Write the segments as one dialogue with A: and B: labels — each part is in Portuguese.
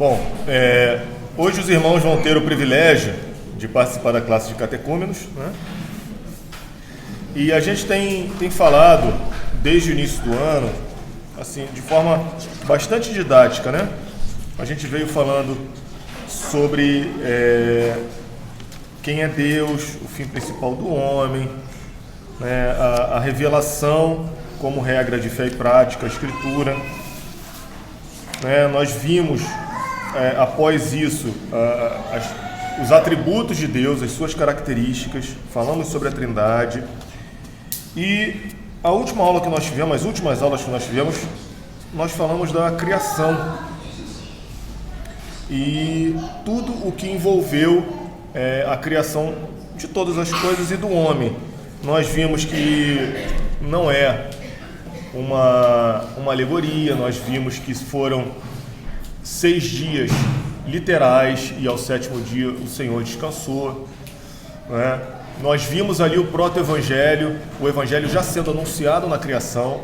A: Bom, hoje os irmãos vão ter o privilégio de participar da classe de catecúmenos, né? E a gente tem falado desde o início do ano, assim, de forma bastante didática, né? A gente veio falando sobre quem é Deus, o fim principal do homem, né? A revelação como regra de fé e prática, a Escritura. Nós vimos, após isso, os atributos de Deus, as suas características, falamos sobre a Trindade. E a última aula que nós tivemos, as últimas aulas que nós tivemos, nós falamos da criação e tudo o que envolveu a criação de todas as coisas e do homem. Nós vimos que não é uma alegoria, nós vimos que foram 6 dias literais e ao 7º dia o Senhor descansou, né? Nós vimos ali o proto-evangelho, o evangelho já sendo anunciado na criação.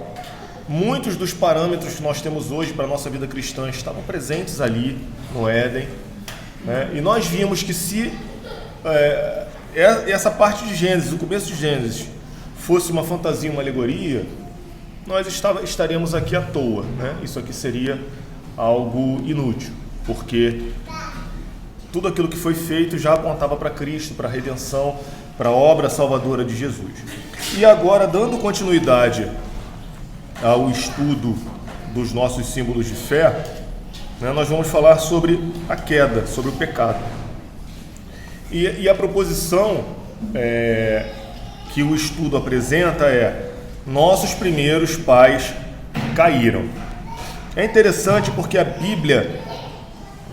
A: Muitos dos parâmetros que nós temos hoje para a nossa vida cristã estavam presentes ali no Éden, né? E nós vimos que se essa parte de Gênesis, o começo de Gênesis, fosse uma fantasia, uma alegoria, nós estaríamos aqui à toa, né? Isso aqui seria algo inútil, porque tudo aquilo que foi feito já apontava para Cristo, para a redenção, para a obra salvadora de Jesus. E agora, dando continuidade ao estudo dos nossos símbolos de fé, né, nós vamos falar sobre a queda, sobre o pecado. E a proposição que o estudo apresenta é: nossos primeiros pais caíram. É interessante porque a Bíblia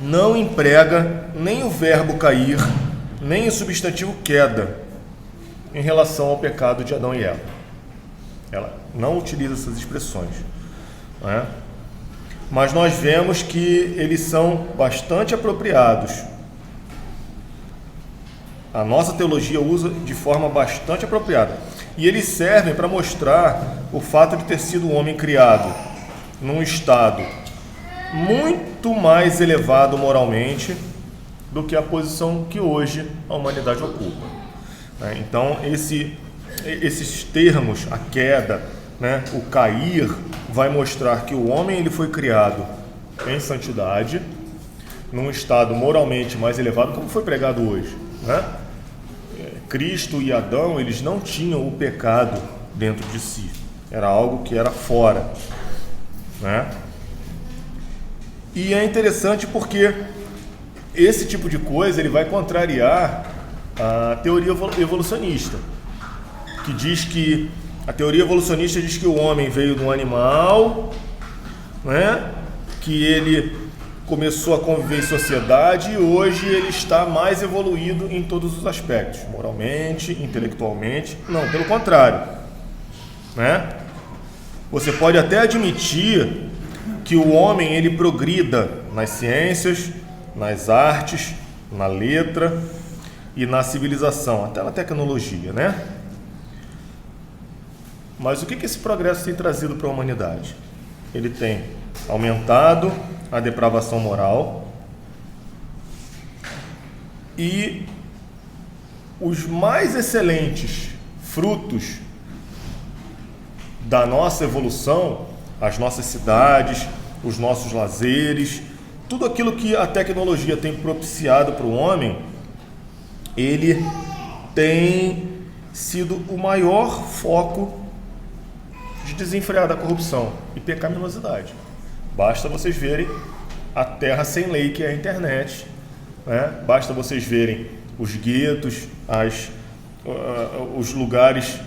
A: não emprega nem o verbo cair, nem o substantivo queda em relação ao pecado de Adão e Eva. Ela não utiliza essas expressões, né? Mas nós vemos que eles são bastante apropriados. A nossa teologia usa de forma bastante apropriada. E eles servem para mostrar o fato de ter sido um homem criado num estado muito mais elevado moralmente do que a posição que hoje a humanidade ocupa. Então, esses termos, a queda, né, o cair, vai mostrar que o homem ele foi criado em santidade, num estado moralmente mais elevado, como foi pregado hoje, né? Cristo e Adão, eles não tinham o pecado dentro de si, era algo que era fora, né? E é interessante porque esse tipo de coisa ele vai contrariar a teoria evolucionista, que diz que a teoria evolucionista diz que o homem veio de um animal, né? Que ele começou a conviver em sociedade e hoje ele está mais evoluído em todos os aspectos, moralmente, intelectualmente. Não, pelo contrário, né? Você pode até admitir que o homem ele progrida nas ciências, nas artes, na letra e na civilização, até na tecnologia, né? Mas o que esse progresso tem trazido para a humanidade? Ele tem aumentado a depravação moral e os mais excelentes frutos da nossa evolução, as nossas cidades, os nossos lazeres, tudo aquilo que a tecnologia tem propiciado para o homem, ele tem sido o maior foco de desenfrear da corrupção e pecaminosidade. Basta vocês verem a terra sem lei que é a internet, né? Basta vocês verem os guetos, os lugares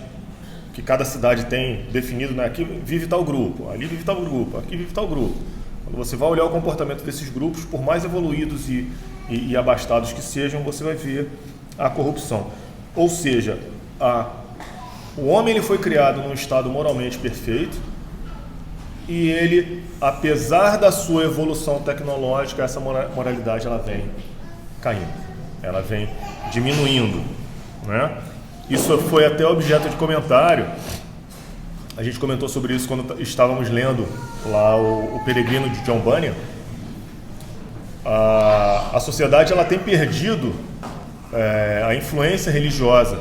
A: que cada cidade tem definido, né? Aqui vive tal grupo, ali vive tal grupo, aqui vive tal grupo. Quando você vai olhar o comportamento desses grupos, por mais evoluídos e abastados que sejam, você vai ver a corrupção. Ou seja, o homem ele foi criado num estado moralmente perfeito e ele, apesar da sua evolução tecnológica, essa moralidade ela vem caindo, ela vem diminuindo, né? Isso foi até objeto de comentário. A gente comentou sobre isso quando estávamos lendo lá o Peregrino de John Bunyan. a sociedade ela tem perdido a influência religiosa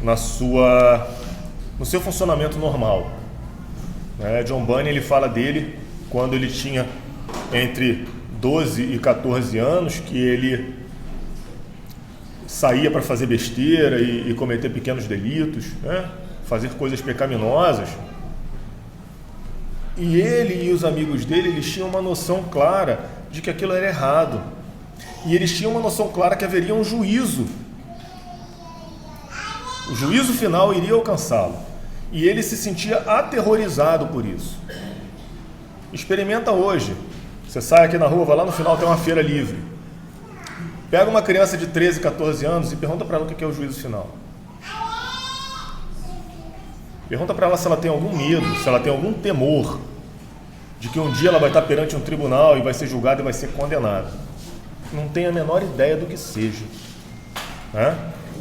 A: no seu funcionamento normal. John Bunyan ele fala dele quando ele tinha entre 12 e 14 anos, que ele saía para fazer besteira e cometer pequenos delitos, fazer coisas pecaminosas. E ele e os amigos dele, eles tinham uma noção clara de que aquilo era errado. E eles tinham uma noção clara que haveria um juízo. O juízo final iria alcançá-lo. E ele se sentia aterrorizado por isso. Experimenta hoje. Você sai aqui na rua, vai lá no final, tem uma feira livre. Pega uma criança de 13, 14 anos e pergunta para ela o que é o juízo final. Pergunta para ela se ela tem algum medo, se ela tem algum temor de que um dia ela vai estar perante um tribunal e vai ser julgada e vai ser condenada. Não tem a menor ideia do que seja.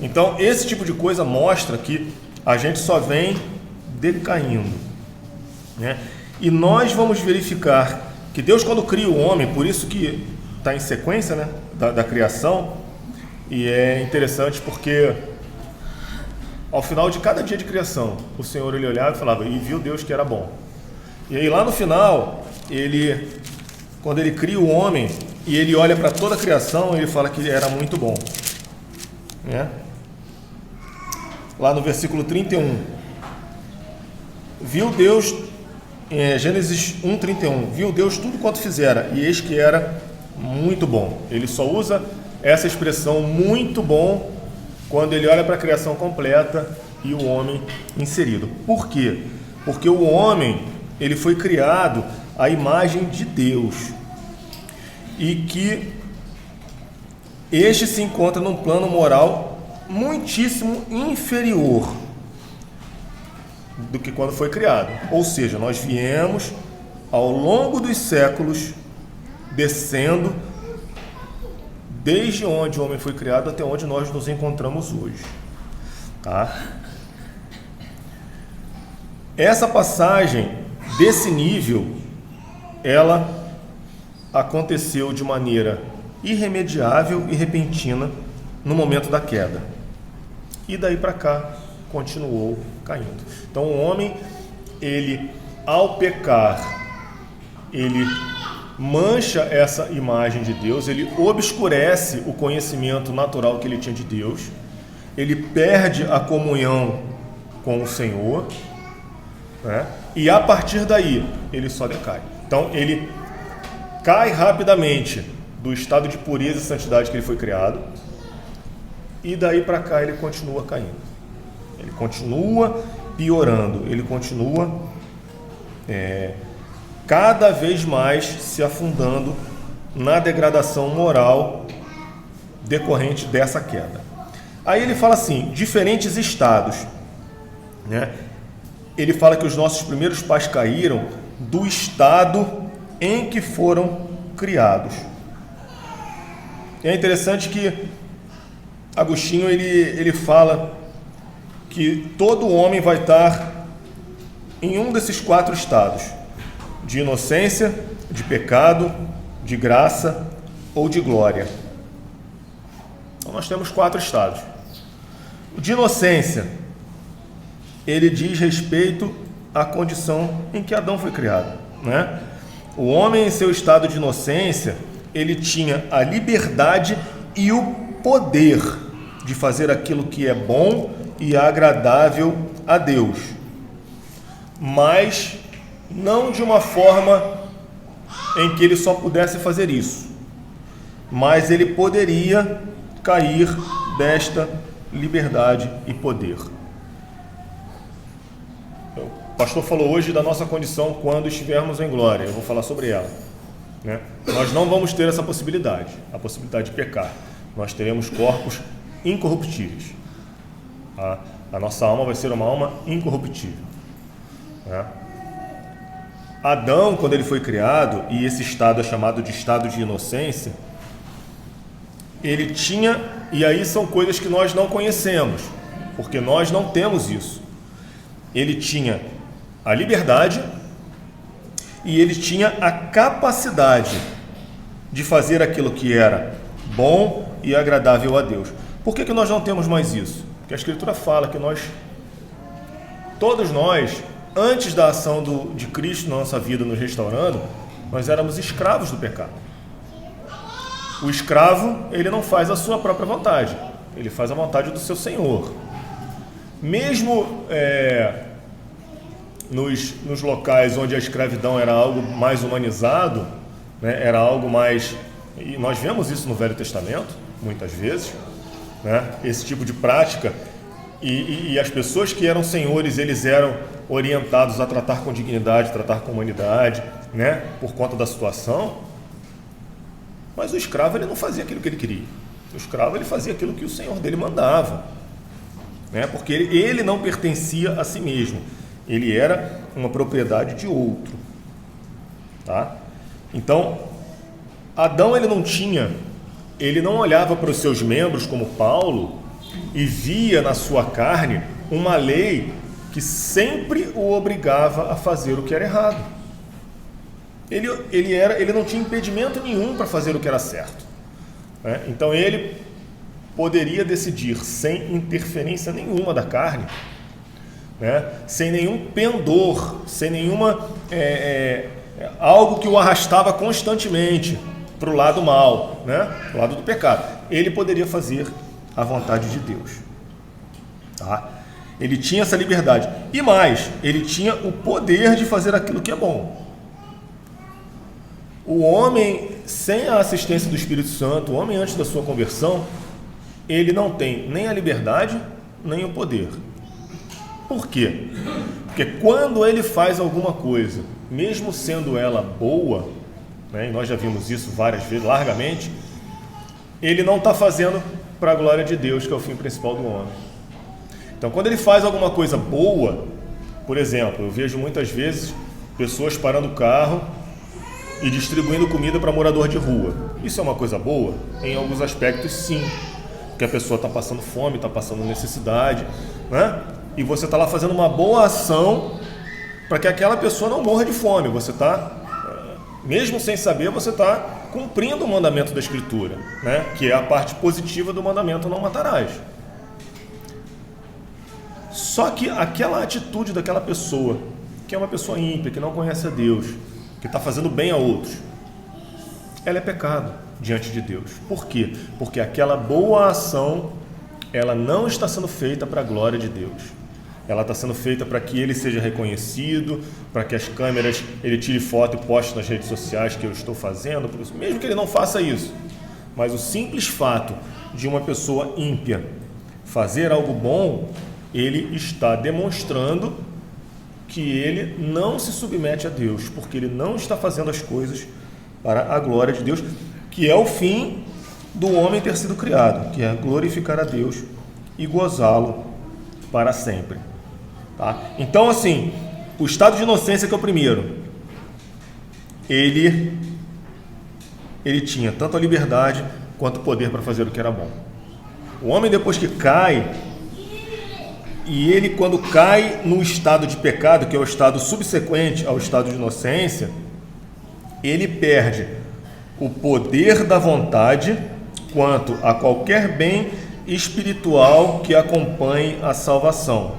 A: Então, esse tipo de coisa mostra que a gente só vem decaindo. E nós vamos verificar que Deus, quando cria o homem, por isso que está em sequência da criação, e é interessante porque ao final de cada dia de criação, o Senhor ele olhava e falava, e viu Deus que era bom. E aí lá no final, quando ele cria o homem, e ele olha para toda a criação, ele fala que era muito bom. Lá no versículo 31, viu Deus, Gênesis 1:31, viu Deus tudo quanto fizera, e eis que era muito bom. Ele só usa essa expressão muito bom quando ele olha para a criação completa e o homem inserido. Por quê? Porque o homem ele foi criado à imagem de Deus e que este se encontra num plano moral muitíssimo inferior do que quando foi criado. Ou seja, nós viemos ao longo dos séculos descendo desde onde o homem foi criado até onde nós nos encontramos hoje. Essa passagem desse nível, ela aconteceu de maneira irremediável e repentina no momento da queda. E daí para cá continuou caindo. Então o homem, ele ao pecar, ele mancha essa imagem de Deus, ele obscurece o conhecimento natural que ele tinha de Deus, ele perde a comunhão com o Senhor, e a partir daí ele só decai. Então ele cai rapidamente do estado de pureza e santidade que ele foi criado, e daí para cá ele continua caindo, ele continua piorando, ele continua cada vez mais se afundando na degradação moral decorrente dessa queda. Aí ele fala assim, diferentes estados, Ele fala que os nossos primeiros pais caíram do estado em que foram criados. É interessante que Agostinho ele fala que todo homem vai estar em um desses 4 estados: de inocência, de pecado, de graça ou de glória. Então nós temos 4 estados. O de inocência, ele diz respeito à condição em que Adão foi criado, O homem, em seu estado de inocência, ele tinha a liberdade e o poder de fazer aquilo que é bom e agradável a Deus, mas não de uma forma em que ele só pudesse fazer isso, mas ele poderia cair desta liberdade e poder. O pastor falou hoje da nossa condição quando estivermos em glória. Eu vou falar sobre ela, Nós não vamos ter essa possibilidade, a possibilidade de pecar. Nós teremos corpos incorruptíveis. A nossa alma vai ser uma alma incorruptível. Adão, quando ele foi criado, e esse estado é chamado de estado de inocência, ele tinha, e aí são coisas que nós não conhecemos, porque nós não temos isso. Ele tinha a liberdade e ele tinha a capacidade de fazer aquilo que era bom e agradável a Deus. Por que nós não temos mais isso? Porque a Escritura fala que todos nós, antes da ação de Cristo na nossa vida nos restaurando, nós éramos escravos do pecado. O escravo, ele não faz a sua própria vontade, ele faz a vontade do seu Senhor. Mesmo nos locais onde a escravidão era algo mais humanizado, né, era algo mais... E nós vemos isso no Velho Testamento, muitas vezes, né, esse tipo de prática, e as pessoas que eram senhores, eles eram orientados a tratar com dignidade, tratar com humanidade, né, por conta da situação. Mas o escravo, ele não fazia aquilo que ele queria. O escravo, ele fazia aquilo que o senhor dele mandava, né, porque ele não pertencia a si mesmo. Ele era uma propriedade de outro, tá? Então, Adão, ele não olhava para os seus membros como Paulo e via na sua carne uma lei que sempre o obrigava a fazer o que era errado. Ele não tinha impedimento nenhum para fazer o que era certo, né? Então ele poderia decidir sem interferência nenhuma da carne, né? Sem nenhum pendor, sem nenhuma algo que o arrastava constantemente para o lado mal, né? Para o lado do pecado. Ele poderia fazer a vontade de Deus, tá? Ele tinha essa liberdade. E mais, ele tinha o poder de fazer aquilo que é bom. O homem, sem a assistência do Espírito Santo, o homem antes da sua conversão, ele não tem nem a liberdade, nem o poder. Por quê? Porque quando ele faz alguma coisa, mesmo sendo ela boa, né, e nós já vimos isso várias vezes, largamente, ele não está fazendo para a glória de Deus, que é o fim principal do homem. Então, quando ele faz alguma coisa boa, por exemplo, eu vejo muitas vezes pessoas parando o carro e distribuindo comida para morador de rua. Isso é uma coisa boa? Em alguns aspectos, sim. Porque a pessoa está passando fome, está passando necessidade, né? E você está lá fazendo uma boa ação para que aquela pessoa não morra de fome. Você está, mesmo sem saber, você está cumprindo o mandamento da Escritura, né? Que é a parte positiva do mandamento: não matarás. Só que aquela atitude daquela pessoa, que é uma pessoa ímpia, que não conhece a Deus, que está fazendo bem a outros, ela é pecado diante de Deus. Por quê? Porque aquela boa ação, ela não está sendo feita para a glória de Deus. Ela está sendo feita para que ele seja reconhecido, para que as câmeras, ele tire foto e poste nas redes sociais que eu estou fazendo, mesmo que ele não faça isso. Mas o simples fato de uma pessoa ímpia fazer algo bom, ele está demonstrando que ele não se submete a Deus, porque ele não está fazendo as coisas para a glória de Deus, que é o fim do homem ter sido criado, que é glorificar a Deus e gozá-lo para sempre, tá? Então, assim, o estado de inocência, que é o primeiro, ele tinha tanto a liberdade quanto o poder para fazer o que era bom. O homem, depois que cai, e ele, quando cai no estado de pecado, que é o estado subsequente ao estado de inocência, ele perde o poder da vontade quanto a qualquer bem espiritual que acompanhe a salvação,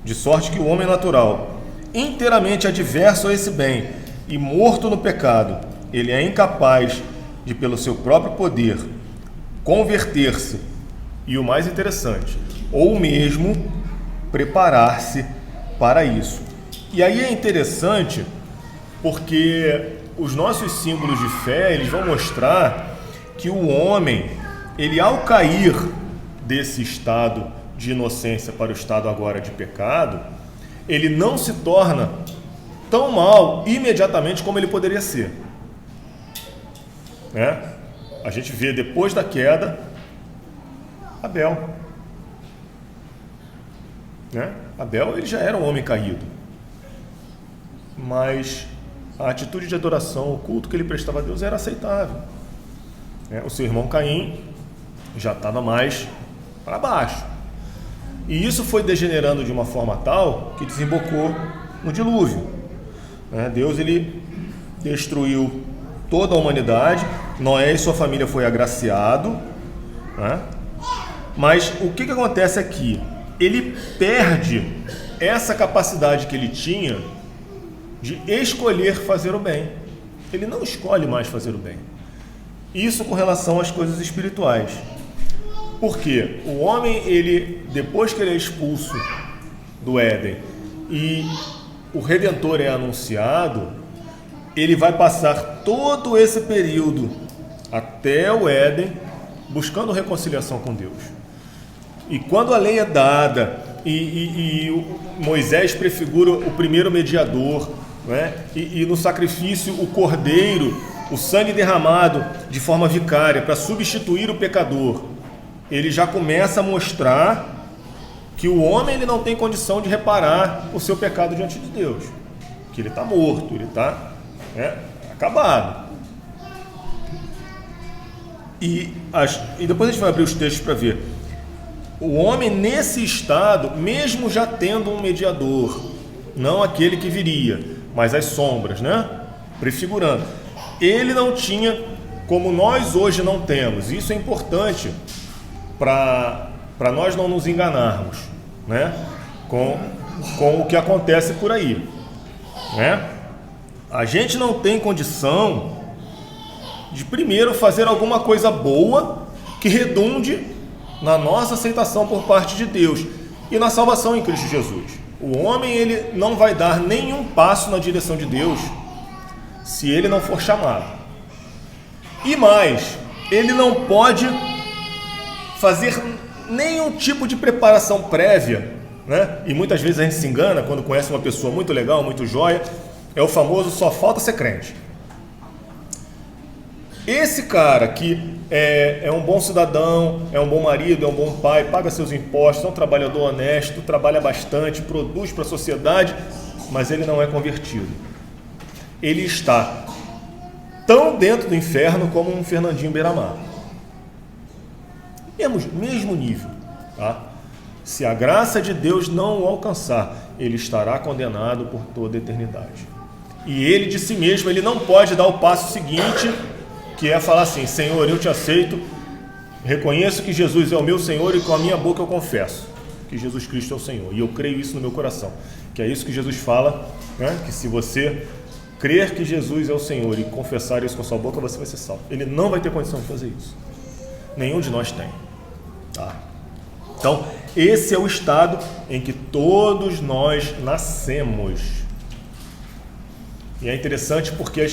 A: de sorte que o homem natural, inteiramente adverso a esse bem e morto no pecado, ele é incapaz de, pelo seu próprio poder, converter-se e, o mais interessante, ou mesmo preparar-se para isso. E aí é interessante porque os nossos símbolos de fé, eles vão mostrar que o homem, ele, ao cair desse estado de inocência para o estado agora de pecado, ele não se torna tão mal imediatamente como ele poderia ser, né? A gente vê depois da queda Abel, né? Abel, ele já era um homem caído, mas a atitude de adoração, o culto que ele prestava a Deus era aceitável, né? O seu irmão Caim já estava mais para baixo, e isso foi degenerando de uma forma tal que desembocou no dilúvio, né? Deus, ele destruiu toda a humanidade, Noé e sua família foi agraciado, né? Mas o que acontece aqui? Ele perde essa capacidade que ele tinha de escolher fazer o bem. Ele não escolhe mais fazer o bem. Isso com relação às coisas espirituais. Porque o homem, ele, depois que ele é expulso do Éden e o Redentor é anunciado, ele vai passar todo esse período até o Éden buscando reconciliação com Deus. E quando a lei é dada e Moisés prefigura o primeiro mediador, né? E no sacrifício o cordeiro, o sangue derramado de forma vicária para substituir o pecador, ele já começa a mostrar que o homem ele não tem condição de reparar o seu pecado diante de Deus, que ele está morto, ele está acabado. E depois a gente vai abrir os textos para ver. O homem nesse estado, mesmo já tendo um mediador, não aquele que viria, mas as sombras, né? Prefigurando. Ele não tinha, como nós hoje não temos. Isso é importante para nós não nos enganarmos, né? Com o que acontece por aí, né? A gente não tem condição de primeiro fazer alguma coisa boa que redunde na nossa aceitação por parte de Deus e na salvação em Cristo Jesus. O homem ele não vai dar nenhum passo na direção de Deus se ele não for chamado. E mais, ele não pode fazer nenhum tipo de preparação prévia, né? E muitas vezes a gente se engana quando conhece uma pessoa muito legal, muito joia, é o famoso só falta ser crente. Esse cara que é um bom cidadão, é um bom marido, é um bom pai, paga seus impostos, é um trabalhador honesto, trabalha bastante, produz para a sociedade, mas ele não é convertido. Ele está tão dentro do inferno como um Fernandinho Beiramar. Mesmo nível, tá? Se a graça de Deus não o alcançar, ele estará condenado por toda a eternidade. E ele de si mesmo, ele não pode dar o passo seguinte, que é falar assim: Senhor, eu te aceito, reconheço que Jesus é o meu Senhor e com a minha boca eu confesso que Jesus Cristo é o Senhor. E eu creio isso no meu coração. Que é isso que Jesus fala, né? Que se você crer que Jesus é o Senhor e confessar isso com a sua boca, você vai ser salvo. Ele não vai ter condição de fazer isso. Nenhum de nós tem. Tá? Então, esse é o estado em que todos nós nascemos. E é interessante porque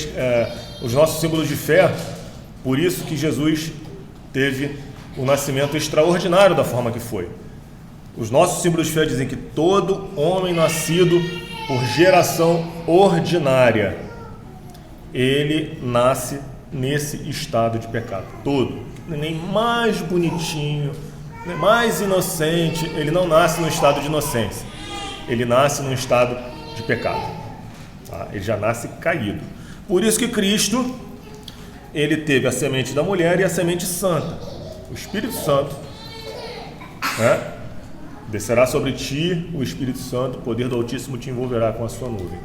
A: os nossos símbolos de fé, por isso que Jesus teve o nascimento extraordinário da forma que foi. Os nossos símbolos de fé dizem que todo homem nascido por geração ordinária, ele nasce nesse estado de pecado. Todo. Nem mais bonitinho, nem mais inocente, ele não nasce no estado de inocência. Ele nasce num estado de pecado. Tá? Ele já nasce caído. Por isso que Cristo, ele teve a semente da mulher e a semente santa. O Espírito Santo, né? Descerá sobre ti o Espírito Santo, o poder do Altíssimo te envolverá com a sua nuvem.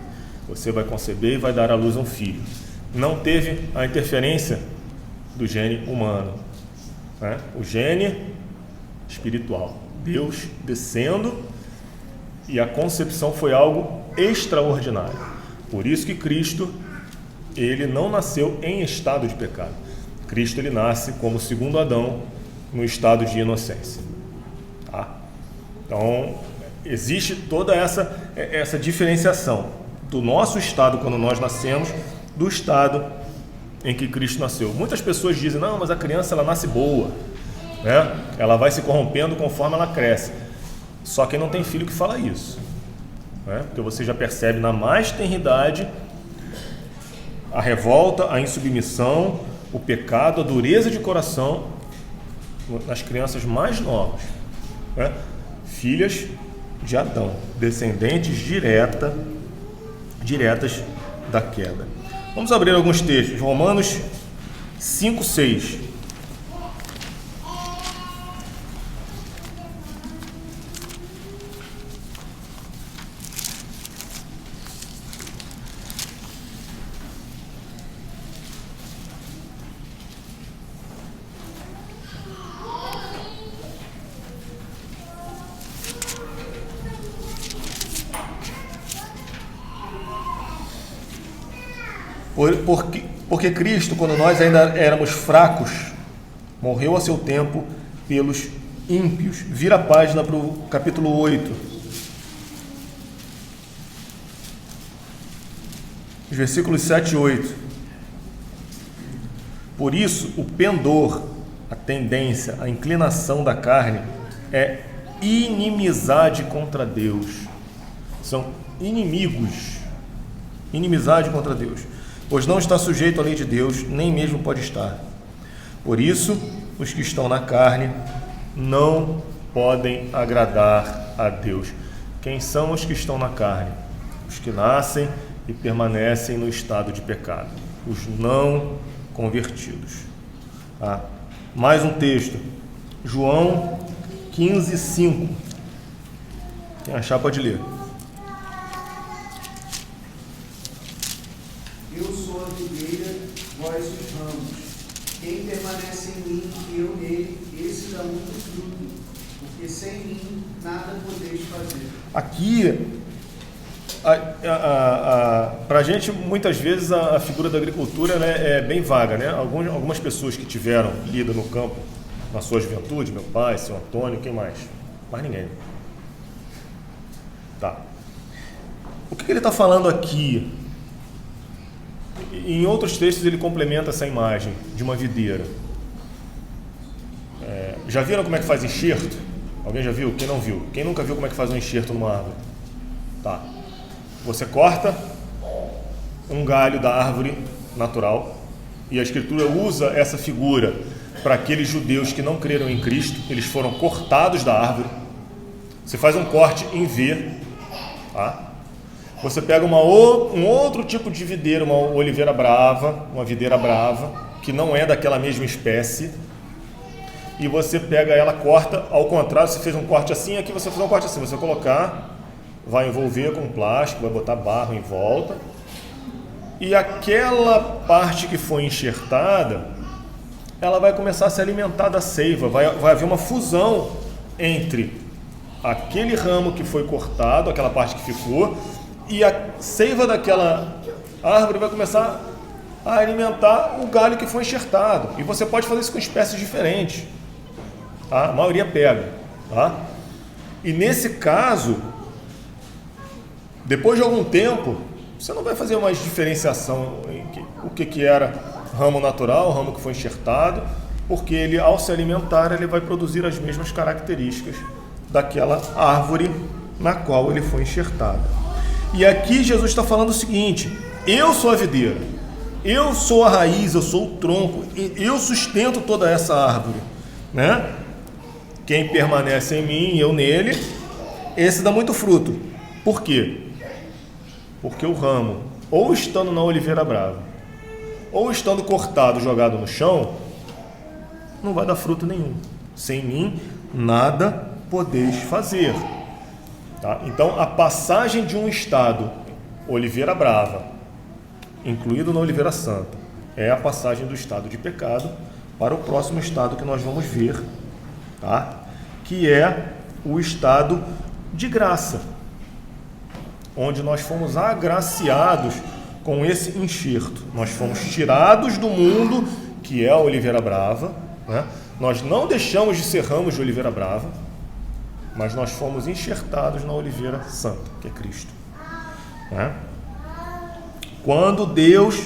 A: Você vai conceber e vai dar à luz um filho. Não teve a interferência do gene humano, né? O gene espiritual. Deus descendo, e a concepção foi algo extraordinário. Por isso que Cristo, ele não nasceu em estado de pecado. Cristo, ele nasce como segundo Adão, no estado de inocência. Tá? Então, existe toda essa diferenciação do nosso estado quando nós nascemos, do estado em que Cristo nasceu. Muitas pessoas dizem: não, mas a criança ela nasce boa, né? Ela vai se corrompendo conforme ela cresce. Só quem não tem filho que fala isso, né? Porque você já percebe na mais tenridade a revolta, a insubmissão, o pecado, a dureza de coração nas crianças mais novas, né? Filhas de Adão, descendentes diretas da queda. Vamos abrir alguns textos. Romanos 5, 6. Porque Cristo, quando nós ainda éramos fracos, morreu a seu tempo pelos ímpios. Vira a página para o capítulo 8. Os versículos 7 e 8. Por isso, o pendor, a tendência, a inclinação da carne é inimizade contra Deus. São inimigos. Inimizade contra Deus. Pois não está sujeito à lei de Deus, nem mesmo pode estar. Por isso, os que estão na carne não podem agradar a Deus. Quem são os que estão na carne? Os que nascem e permanecem no estado de pecado. Os não convertidos. Mais um texto. João 15, 5. Quem achar pode ler.
B: Eu sou a videira, vós os ramos. Quem permanece em mim e eu nele, esse dá muito fruto, porque sem mim nada podeis fazer.
A: Aqui, para a gente, muitas vezes, a figura da agricultura, né, é bem vaga, né? Algumas pessoas que tiveram lida no campo na sua juventude, meu pai, seu Antônio, quem mais? Mais ninguém. Tá. O que ele está falando aqui? Em outros textos ele complementa essa imagem de uma videira. Já viram como é que faz enxerto? Alguém já viu? Quem não viu? Quem nunca viu como é que faz um enxerto numa árvore? Tá. Você corta um galho da árvore natural, e a Escritura usa essa figura para aqueles judeus que não creram em Cristo. Eles foram cortados da árvore. Você faz um corte em V, tá? Você pega um outro tipo de videira, uma oliveira brava, uma videira brava, que não é daquela mesma espécie, e você pega ela, corta, ao contrário, você fez um corte assim, aqui você faz um corte assim, você vai colocar, vai envolver com plástico, vai botar barro em volta, e aquela parte que foi enxertada, ela vai começar a se alimentar da seiva, vai haver uma fusão entre aquele ramo que foi cortado, aquela parte que ficou, e a seiva daquela árvore vai começar a alimentar o galho que foi enxertado. E você pode fazer isso com espécies diferentes. Tá? A maioria pega. Tá? E nesse caso, depois de algum tempo, você não vai fazer mais diferenciação em o que era ramo natural, ramo que foi enxertado, porque ele, ao se alimentar, ele vai produzir as mesmas características daquela árvore na qual ele foi enxertado. E aqui Jesus está falando o seguinte: eu sou a videira, eu sou a raiz, eu sou o tronco, eu sustento toda essa árvore, né? Quem permanece em mim e eu nele, esse dá muito fruto. Por quê? Porque o ramo, ou estando na oliveira brava, ou estando cortado, jogado no chão, não vai dar fruto nenhum. Sem mim, nada podeis fazer. Tá? Então, a passagem de um estado, oliveira brava, incluído na oliveira santa, é a passagem do estado de pecado para o próximo estado que nós vamos ver, tá? Que é o estado de graça, onde nós fomos agraciados com esse enxerto. Nós fomos tirados do mundo, que é a oliveira brava, né? Nós não deixamos de ser ramos de oliveira brava, mas nós fomos enxertados na oliveira santa, que é Cristo, né? Quando Deus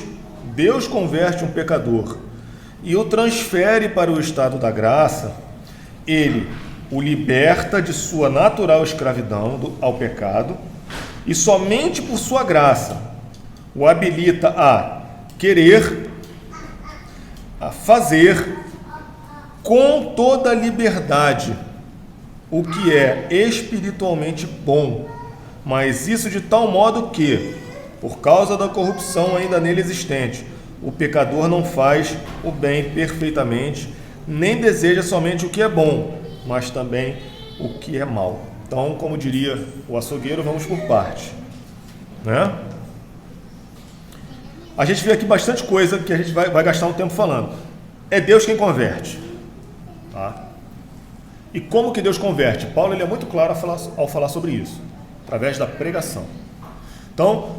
A: converte um pecador e o transfere para o estado da graça, Ele o liberta de sua natural escravidão ao pecado e somente por sua graça o habilita a querer, a fazer com toda a liberdade o que é espiritualmente bom, mas isso de tal modo que, por causa da corrupção ainda nele existente, o pecador não faz o bem perfeitamente, nem deseja somente o que é bom, mas também o que é mal. Então, como diria o açougueiro, vamos por parte, né? A gente vê aqui bastante coisa que a gente vai gastar um tempo falando. É Deus quem converte, tá? E como que Deus converte? Paulo ele é muito claro ao falar sobre isso, através da pregação. Então,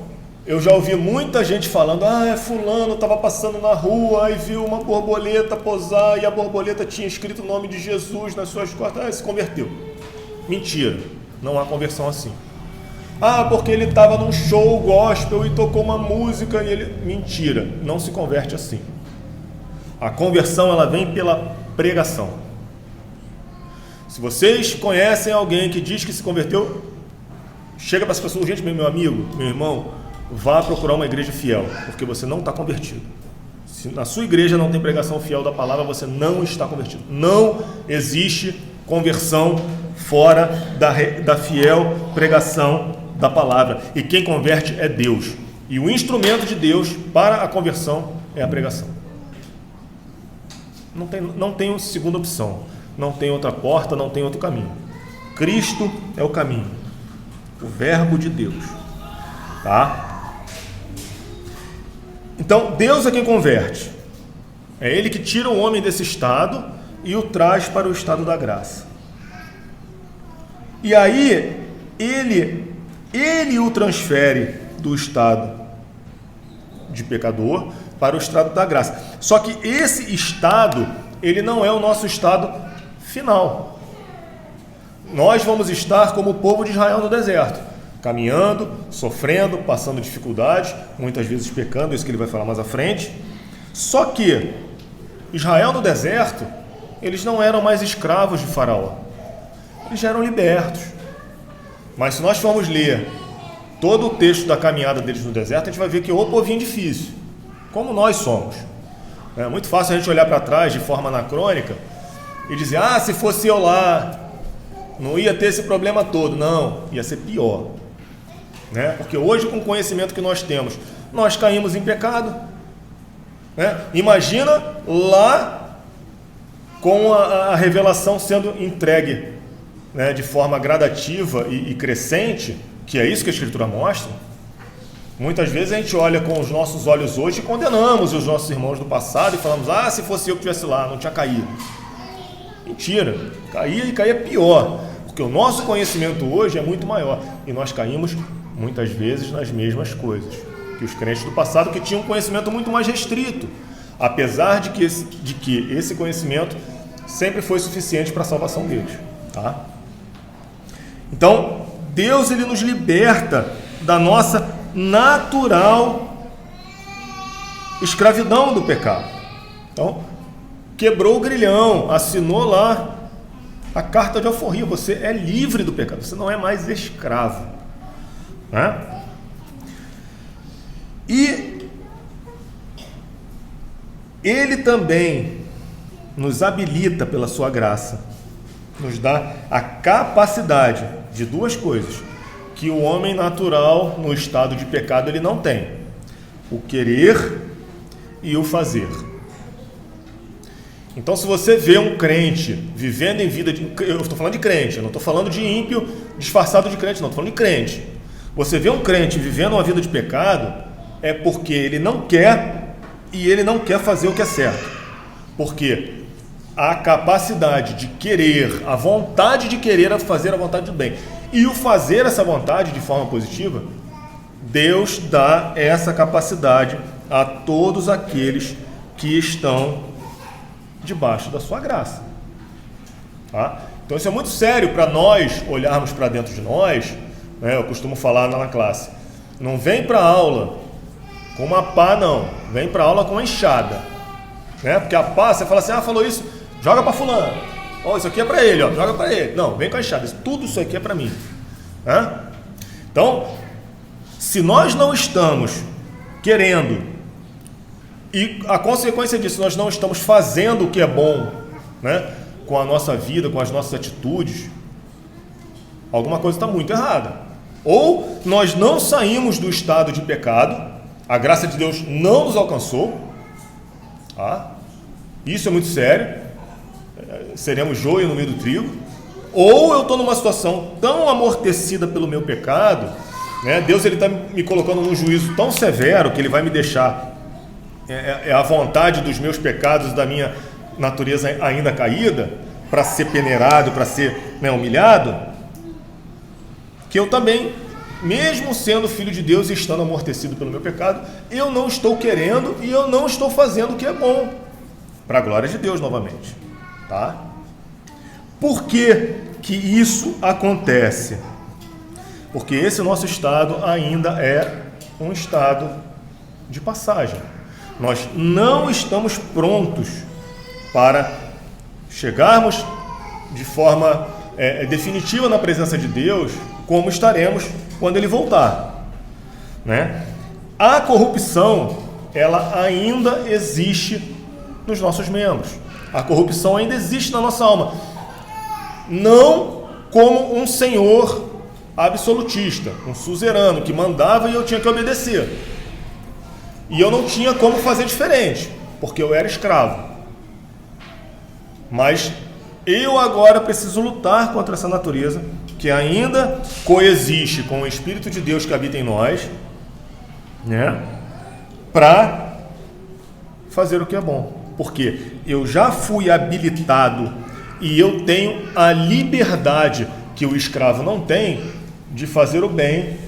A: Eu já ouvi muita gente falando, fulano estava passando na rua e viu uma borboleta pousar e a borboleta tinha escrito o nome de Jesus nas suas costas, se converteu. Mentira, não há conversão assim. Porque ele estava num show gospel e tocou uma música e ele... Mentira, não se converte assim. A conversão, ela vem pela pregação. Se vocês conhecem alguém que diz que se converteu, chega para essa pessoa, gente, meu amigo, meu irmão, vá procurar uma igreja fiel, porque você não está convertido. Se na sua igreja não tem pregação fiel da palavra, você não está convertido. Não existe conversão fora da fiel pregação da palavra. E quem converte é Deus. E o instrumento de Deus para a conversão é a pregação. Não tem uma segunda opção. Não tem outra porta, não tem outro caminho. Cristo é o caminho. O verbo de Deus. Tá? Então, Deus é quem converte. É Ele que tira o homem desse estado e o traz para o estado da graça. E aí, Ele o transfere do estado de pecador para o estado da graça. Só que esse estado, ele não é o nosso estado final. Nós vamos estar como o povo de Israel no deserto, caminhando, sofrendo, passando dificuldades, muitas vezes pecando, isso que ele vai falar mais à frente. Só que Israel no deserto, eles não eram mais escravos de Faraó, eles já eram libertos. Mas se nós formos ler todo o texto da caminhada deles no deserto, a gente vai ver que o povinho difícil, como nós somos. É muito fácil a gente olhar para trás de forma anacrônica e dizer, se fosse eu lá, não ia ter esse problema todo. Não, ia ser pior. Né? Porque hoje, com o conhecimento que nós temos, nós caímos em pecado. Né? Imagina lá com a revelação sendo entregue, né, de forma gradativa e crescente, que é isso que a Escritura mostra. Muitas vezes a gente olha com os nossos olhos hoje e condenamos os nossos irmãos do passado e falamos, se fosse eu que estivesse lá, não tinha caído. Mentira, caía e caía pior, porque o nosso conhecimento hoje é muito maior e nós caímos muitas vezes nas mesmas coisas que os crentes do passado, que tinham um conhecimento muito mais restrito, apesar de que esse conhecimento sempre foi suficiente para a salvação deles. Tá? Então, Deus, ele nos liberta da nossa natural escravidão do pecado. Então, quebrou o grilhão, assinou lá a carta de alforria. Você é livre do pecado, você não é mais escravo. Né? E Ele também nos habilita pela sua graça, nos dá a capacidade de duas coisas que o homem natural no estado de pecado ele não tem: o querer e o fazer. Então, se você vê um crente vivendo em vida de... Eu estou falando de crente, eu não estou falando de ímpio disfarçado de crente, não, estou falando de crente. Você vê um crente vivendo uma vida de pecado, é porque ele não quer e ele não quer fazer o que é certo. Porque a capacidade de querer, a vontade de querer fazer a vontade do bem e o fazer essa vontade de forma positiva, Deus dá essa capacidade a todos aqueles que estão debaixo da sua graça. Tá? Então isso é muito sério para nós olharmos para dentro de nós. Né? Eu costumo falar na classe, não vem para a aula com uma pá, não, vem para a aula com uma enxada. Né? Porque a pá, você fala assim, falou isso, joga para fulano, isso aqui é para ele, joga para ele. Não, vem com a enxada, tudo isso aqui é para mim. Né? Então, se nós não estamos querendo, e a consequência disso, nós não estamos fazendo o que é bom, né, com a nossa vida, com as nossas atitudes, alguma coisa está muito errada. Ou nós não saímos do estado de pecado, a graça de Deus não nos alcançou, tá? Isso é muito sério, seremos joio no meio do trigo. Ou eu estou numa situação tão amortecida pelo meu pecado, né, Deus está me colocando num juízo tão severo que Ele vai me deixar a vontade dos meus pecados, da minha natureza ainda caída, para ser peneirado, para ser humilhado, que eu também mesmo sendo filho de Deus e estando amortecido pelo meu pecado, eu não estou querendo e eu não estou fazendo o que é bom, para a glória de Deus novamente, tá? Por que que isso acontece? Porque esse nosso estado ainda é um estado de passagem. Nós não estamos prontos para chegarmos de forma definitiva na presença de Deus, como estaremos quando Ele voltar, né? A corrupção, ela ainda existe nos nossos membros. A corrupção ainda existe na nossa alma. Não como um senhor absolutista, um suzerano que mandava e eu tinha que obedecer. E eu não tinha como fazer diferente, porque eu era escravo. Mas eu agora preciso lutar contra essa natureza que ainda coexiste com o Espírito de Deus que habita em nós, né? Para fazer o que é bom. Porque eu já fui habilitado e eu tenho a liberdade que o escravo não tem de fazer o bem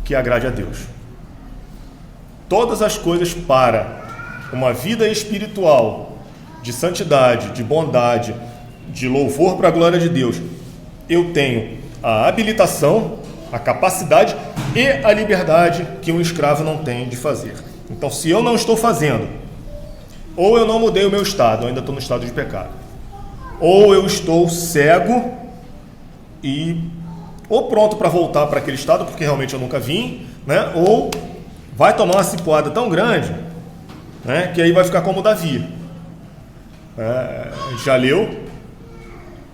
A: que agrade a Deus. Todas as coisas para uma vida espiritual de santidade, de bondade, de louvor para a glória de Deus, eu tenho a habilitação, a capacidade e a liberdade que um escravo não tem de fazer. Então, se eu não estou fazendo, ou eu não mudei o meu estado, eu ainda estou no estado de pecado, ou eu estou cego ou pronto para voltar para aquele estado, porque realmente eu nunca vim, né? Ou vai tomar uma cipuada tão grande, né, que aí vai ficar como Davi. Já leu,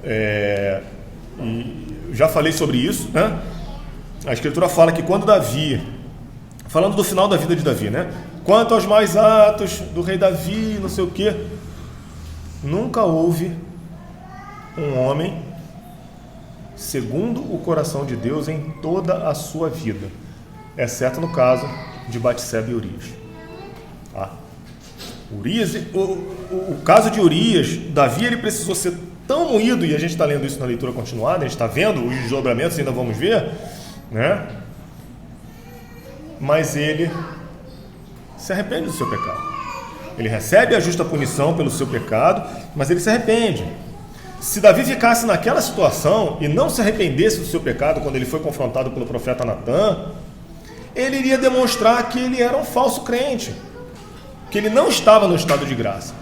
A: e já falei sobre isso, né? A Escritura fala que quando Davi, falando do final da vida de Davi, né? Quanto aos mais atos do rei Davi, não sei o quê, nunca houve um homem segundo o coração de Deus em toda a sua vida, exceto no caso de Batseba e Urias. Tá? O caso de Urias, Davi, ele precisou ser tão moído, e a gente está lendo isso na leitura continuada, a gente está vendo os desdobramentos, ainda vamos ver, né? Mas ele se arrepende do seu pecado. Ele recebe a justa punição pelo seu pecado, mas ele se arrepende. Se Davi ficasse naquela situação e não se arrependesse do seu pecado quando ele foi confrontado pelo profeta Natã, ele iria demonstrar que ele era um falso crente, que ele não estava no estado de graça.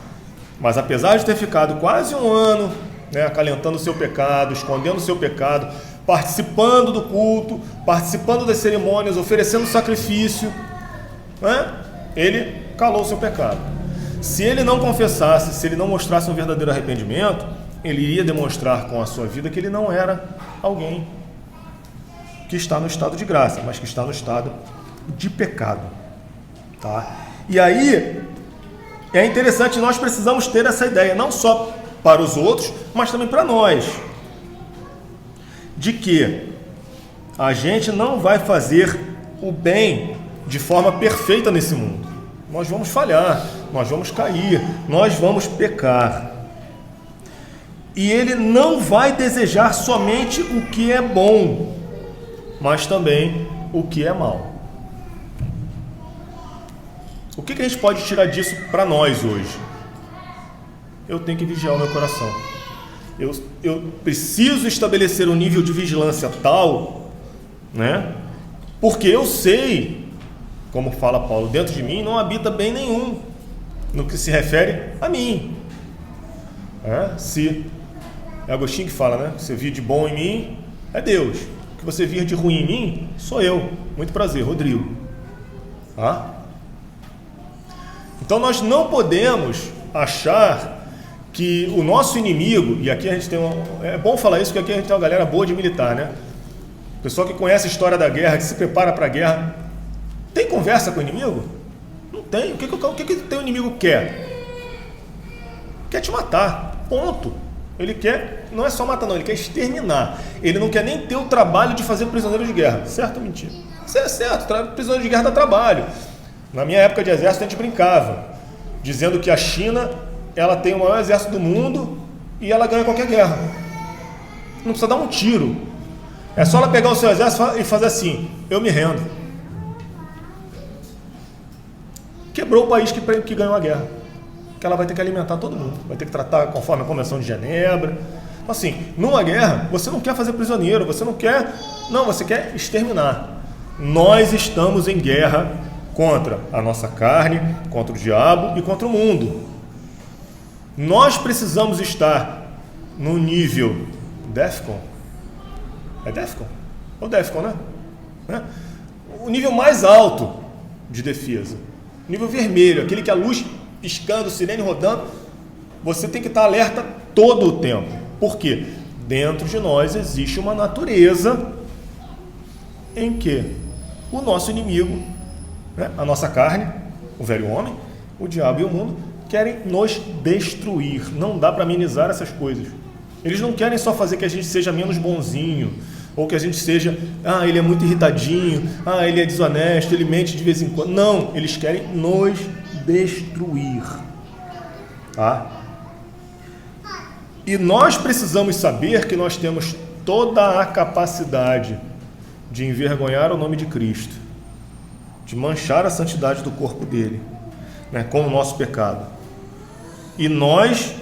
A: Mas apesar de ter ficado quase um ano, né, acalentando o seu pecado, escondendo o seu pecado, participando do culto, participando das cerimônias, oferecendo sacrifício, né, ele calou o seu pecado. Se ele não confessasse, se ele não mostrasse um verdadeiro arrependimento, ele iria demonstrar com a sua vida que ele não era alguém que está no estado de graça, mas que está no estado de pecado. Tá? E aí, é interessante, nós precisamos ter essa ideia, não só para os outros, mas também para nós, de que a gente não vai fazer o bem de forma perfeita nesse mundo. Nós vamos falhar, nós vamos cair, nós vamos pecar. E ele não vai desejar somente o que é bom, mas também o que é mal. O que a gente pode tirar disso para nós hoje? Eu tenho que vigiar o meu coração. Eu preciso estabelecer um nível de vigilância tal, né? Porque eu sei, como fala Paulo, dentro de mim não habita bem nenhum, no que se refere a mim. Se é Agostinho que fala, né? Você vir de bom em mim, é Deus. O que você vir de ruim em mim, sou eu. Muito prazer, Rodrigo. Tá? Então nós não podemos achar que o nosso inimigo, e aqui a gente tem é bom falar isso, porque aqui a gente tem uma galera boa de militar, né? Pessoal que conhece a história da guerra, que se prepara para a guerra. Tem conversa com o inimigo? Não tem. O que o teu inimigo quer? Quer te matar. Ponto. Ele quer, não é só matar não, ele quer exterminar. Ele não quer nem ter o trabalho de fazer prisioneiro de guerra. Certo ou mentira? Isso é certo, prisioneiro de guerra dá trabalho. Na minha época de exército a gente brincava, dizendo que a China, ela tem o maior exército do mundo e ela ganha qualquer guerra. Não precisa dar um tiro. É só ela pegar o seu exército e fazer assim: eu me rendo. Quebrou o país que ganhou a guerra. Que ela vai ter que alimentar todo mundo, vai ter que tratar conforme a Convenção de Genebra. Assim, numa guerra, você não quer fazer prisioneiro, você não quer... Não, você quer exterminar. Nós estamos em guerra contra a nossa carne, contra o diabo e contra o mundo. Nós precisamos estar no nível DEFCON. É DEFCON? Ou DEFCON, né? O nível mais alto de defesa. Nível vermelho, aquele que a luz piscando, sirene rodando, você tem que estar alerta todo o tempo. Por quê? Dentro de nós existe uma natureza em que o nosso inimigo, né, a nossa carne, o velho homem, o diabo e o mundo, querem nos destruir. Não dá para amenizar essas coisas. Eles não querem só fazer que a gente seja menos bonzinho, ou que a gente seja, ele é muito irritadinho, ele é desonesto, ele mente de vez em quando. Não, eles querem nos destruir. Tá? E nós precisamos saber que nós temos toda a capacidade de envergonhar o nome de Cristo, de manchar a santidade do corpo dele, né, com o nosso pecado. E nós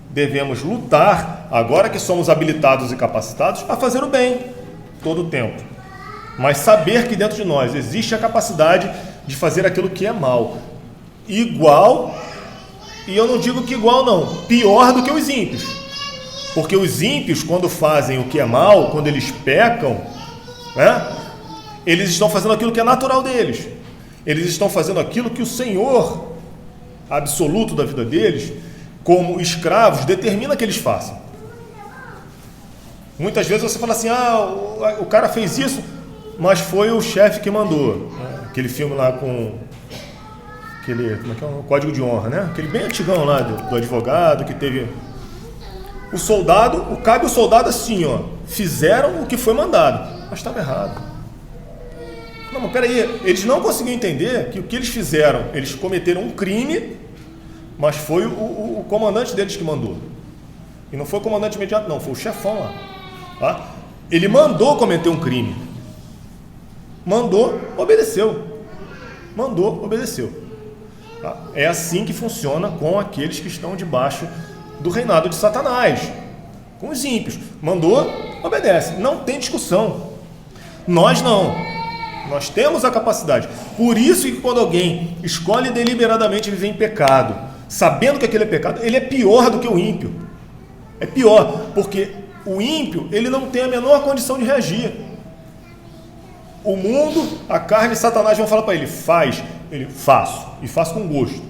A: devemos lutar, agora que somos habilitados e capacitados, a fazer o bem todo o tempo. Mas saber que dentro de nós existe a capacidade de fazer aquilo que é mal. Igual, e eu não digo que igual não, pior do que os ímpios. Porque os ímpios, quando fazem o que é mal, quando eles pecam, né, eles estão fazendo aquilo que é natural deles. Eles estão fazendo aquilo que o Senhor absoluto da vida deles, como escravos, determina que eles façam. Muitas vezes você fala assim, o cara fez isso, mas foi o chefe que mandou. Aquele filme lá com aquele, como é que é? O Código de Honra, né? Aquele bem antigão lá do advogado que teve... O soldado, cabe o soldado assim, fizeram o que foi mandado, mas estava errado. Não, mas peraí, eles não conseguiam entender que o que eles fizeram, eles cometeram um crime, mas foi o comandante deles que mandou. E não foi o comandante imediato, não, foi o chefão lá. Tá? Ele mandou cometer um crime. Mandou, obedeceu. Mandou, obedeceu. Tá? É assim que funciona com aqueles que estão debaixo do reinado de Satanás. Com os ímpios. Mandou, obedece. Não tem discussão. Nós não. Nós temos a capacidade. Por isso que quando alguém escolhe deliberadamente viver em pecado, sabendo que aquele é pecado, ele é pior do que o ímpio. É pior, porque o ímpio, ele não tem a menor condição de reagir. O mundo, a carne e Satanás vão falar para ele, faz, ele faço, e faço com gosto.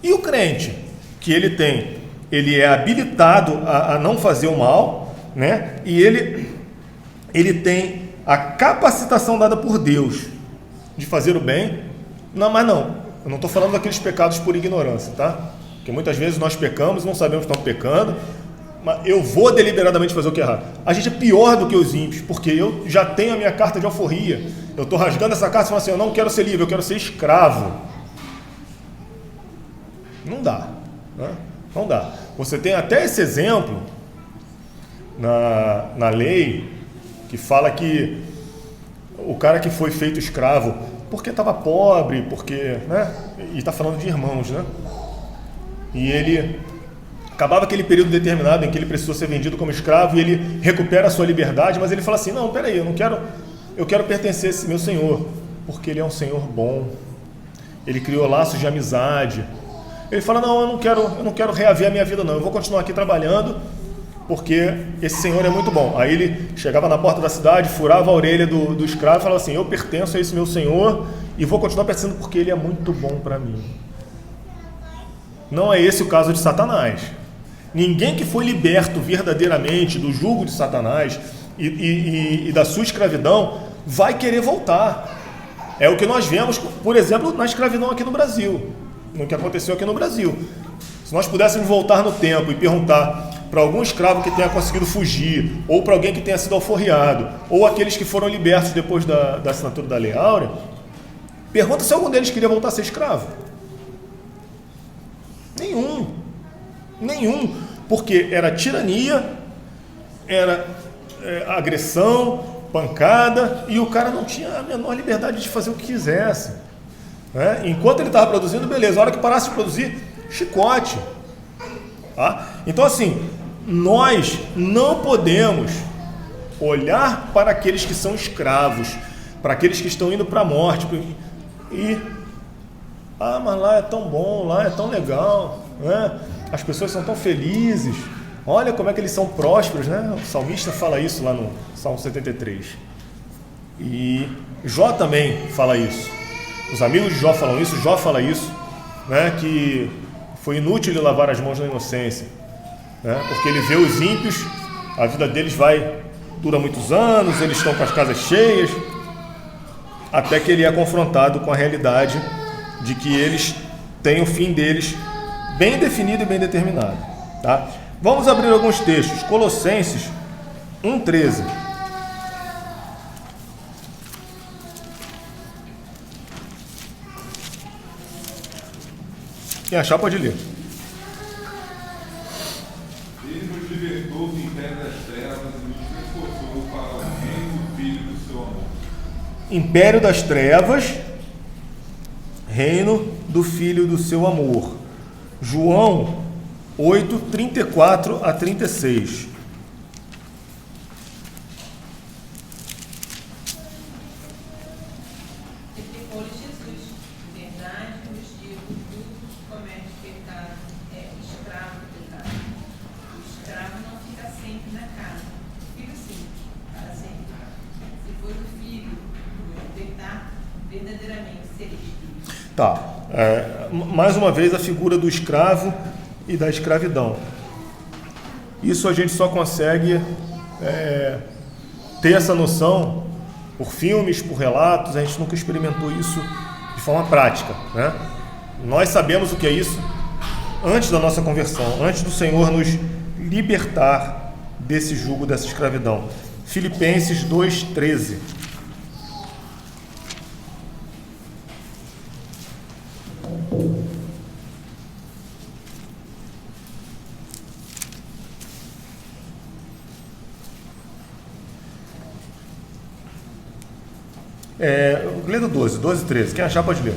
A: E o crente, que ele é habilitado a não fazer o mal, né? E ele tem a capacitação dada por Deus de fazer o bem. Não, mas não. Eu não estou falando daqueles pecados por ignorância, tá? Porque muitas vezes nós pecamos, não sabemos que estamos pecando, mas eu vou deliberadamente fazer o que é errado. A gente é pior do que os ímpios, porque eu já tenho a minha carta de alforria. Eu estou rasgando essa carta e falando assim, eu não quero ser livre, eu quero ser escravo. Não dá, né? Não dá. Você tem até esse exemplo na lei, que fala que o cara que foi feito escravo porque estava pobre, porque, né? E está falando de irmãos, né? E ele acabava aquele período determinado em que ele precisou ser vendido como escravo e ele recupera a sua liberdade, mas ele fala assim, não, peraí, eu quero pertencer a esse meu Senhor, porque ele é um Senhor bom, ele criou laços de amizade. Ele fala, não, eu não quero reaver a minha vida não, eu vou continuar aqui trabalhando, porque esse Senhor é muito bom. Aí ele chegava na porta da cidade, furava a orelha do escravo e falava assim, eu pertenço a esse meu Senhor e vou continuar pertencendo porque ele é muito bom para mim. Não é esse o caso de Satanás. Ninguém que foi liberto verdadeiramente do jugo de Satanás e da sua escravidão vai querer voltar. É o que nós vemos, por exemplo, na escravidão aqui no Brasil, no que aconteceu aqui no Brasil. Se nós pudéssemos voltar no tempo e perguntar para algum escravo que tenha conseguido fugir, ou para alguém que tenha sido alforriado, ou aqueles que foram libertos depois da assinatura da Lei Áurea, pergunta se algum deles queria voltar a ser escravo. Nenhum, porque era tirania, era agressão, pancada, e o cara não tinha a menor liberdade de fazer o que quisesse. Né? Enquanto ele estava produzindo, beleza. A hora que parasse de produzir, chicote. Tá? Então, assim, nós não podemos olhar para aqueles que são escravos, para aqueles que estão indo para a morte e mas lá é tão bom, lá é tão legal, né? As pessoas são tão felizes, olha como é que eles são prósperos, né? O salmista fala isso lá no Salmo 73. E Jó também fala isso. Os amigos de Jó falam isso, Jó fala isso, né? Que foi inútil ele lavar as mãos na inocência, né? Porque ele vê os ímpios, a vida deles dura muitos anos, eles estão com as casas cheias, até que ele é confrontado com a realidade de que eles têm o fim deles bem definido e bem determinado. Tá? Vamos abrir alguns textos. Colossenses 1,13. Quem achar pode ler.
C: Ele nos libertou do império das trevas e nos transportou para o reino do Filho do seu amor.
A: Império das trevas, reino do Filho do seu amor. João 8, 34 a 36.
D: Replicou-lhe Jesus: em verdade vos digo, tudo que comete pecado é escravo do pecado. O escravo não fica sempre na casa, fica sim, para sempre. Se for o filho vos libertar, verdadeiramente sereis livres.
A: Tá. Mais uma vez a figura do escravo e da escravidão. Isso a gente só consegue ter essa noção por filmes, por relatos. A gente nunca experimentou isso de forma prática, né? Nós sabemos o que é isso antes da nossa conversão, antes do Senhor nos libertar desse jugo, dessa escravidão. Filipenses 2,13. Lê do 12, 13. Quem achar pode ler.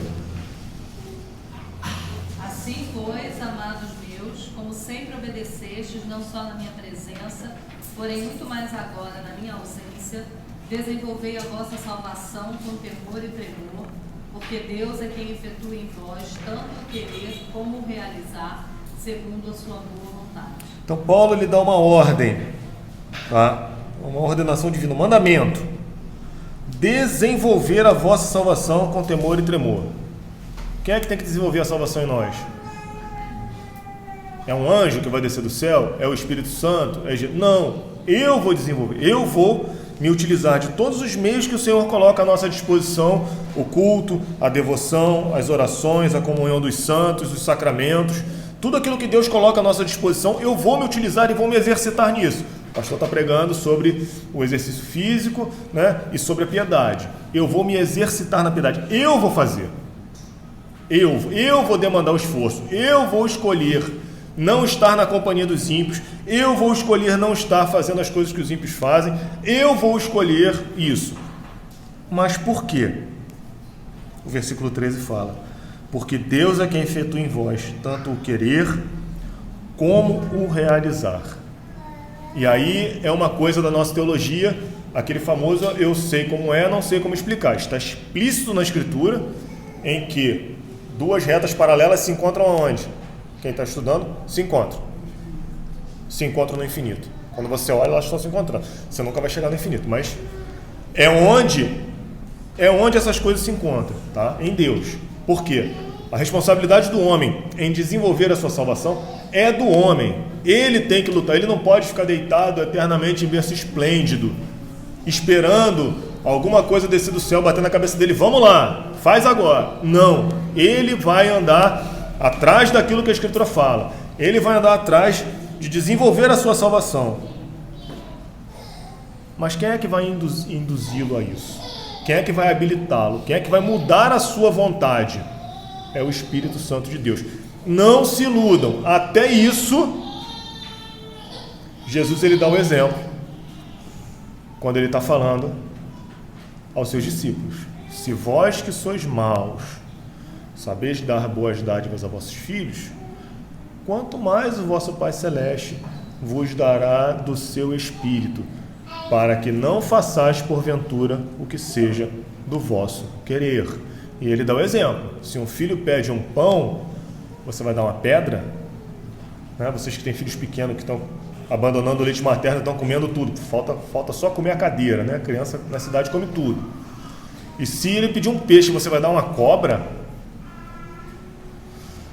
E: Assim, pois, amados meus, como sempre obedecestes, não só na minha presença, porém muito mais agora na minha ausência, desenvolvei a vossa salvação com temor e tremor, porque Deus é quem efetua em vós tanto o querer como o realizar, segundo a sua boa vontade.
A: Então Paulo lhe dá uma ordem, tá? Uma ordenação divina, um mandamento. Desenvolver a vossa salvação com temor e tremor. Quem é que tem que desenvolver a salvação em nós? É um anjo que vai descer do céu? É o Espírito Santo? Não, eu vou desenvolver. Eu vou me utilizar de todos os meios que o Senhor coloca à nossa disposição: o culto, a devoção, as orações, a comunhão dos santos, os sacramentos, tudo aquilo que Deus coloca à nossa disposição, eu vou me utilizar e vou me exercitar nisso. O pastor está pregando sobre o exercício físico, né, e sobre a piedade. Eu vou me exercitar na piedade. Eu vou fazer. Eu vou demandar o esforço. Eu vou escolher não estar na companhia dos ímpios. Eu vou escolher não estar fazendo as coisas que os ímpios fazem. Eu vou escolher isso. Mas por quê? O versículo 13 fala: porque Deus é quem efetua em vós tanto o querer como o realizar. E aí é uma coisa da nossa teologia, aquele famoso eu sei como é, não sei como explicar. Está explícito na Escritura em que duas retas paralelas se encontram aonde? Quem está estudando, se encontram. Se encontram no infinito. Quando você olha, elas estão se encontrando. Você nunca vai chegar no infinito, mas é onde essas coisas se encontram, tá? Em Deus. Por quê? A responsabilidade do homem em desenvolver a sua salvação é do homem. Ele tem que lutar. Ele não pode ficar deitado eternamente em berço esplêndido, esperando alguma coisa descer do céu, bater na cabeça dele. Vamos lá, faz agora. Não. Ele vai andar atrás daquilo que a Escritura fala. Ele vai andar atrás de desenvolver a sua salvação. Mas quem é que vai induzi-lo a isso? Quem é que vai habilitá-lo? Quem é que vai mudar a sua vontade? É o Espírito Santo de Deus. Não se iludam. Até isso, Jesus ele dá o exemplo. quando ele está falando aos seus discípulos. Se vós que sois maus, sabeis dar boas dádivas a vossos filhos, quanto mais o vosso Pai Celeste vos dará do seu Espírito, para que não façais porventura o que seja do vosso querer. E ele dá o exemplo. Se um filho pede um pão, você vai dar uma pedra? Né? Vocês que têm filhos pequenos, que estão abandonando o leite materno, estão comendo tudo. Falta só comer a cadeira, né? A criança na cidade come tudo. E se ele pedir um peixe, você vai dar uma cobra?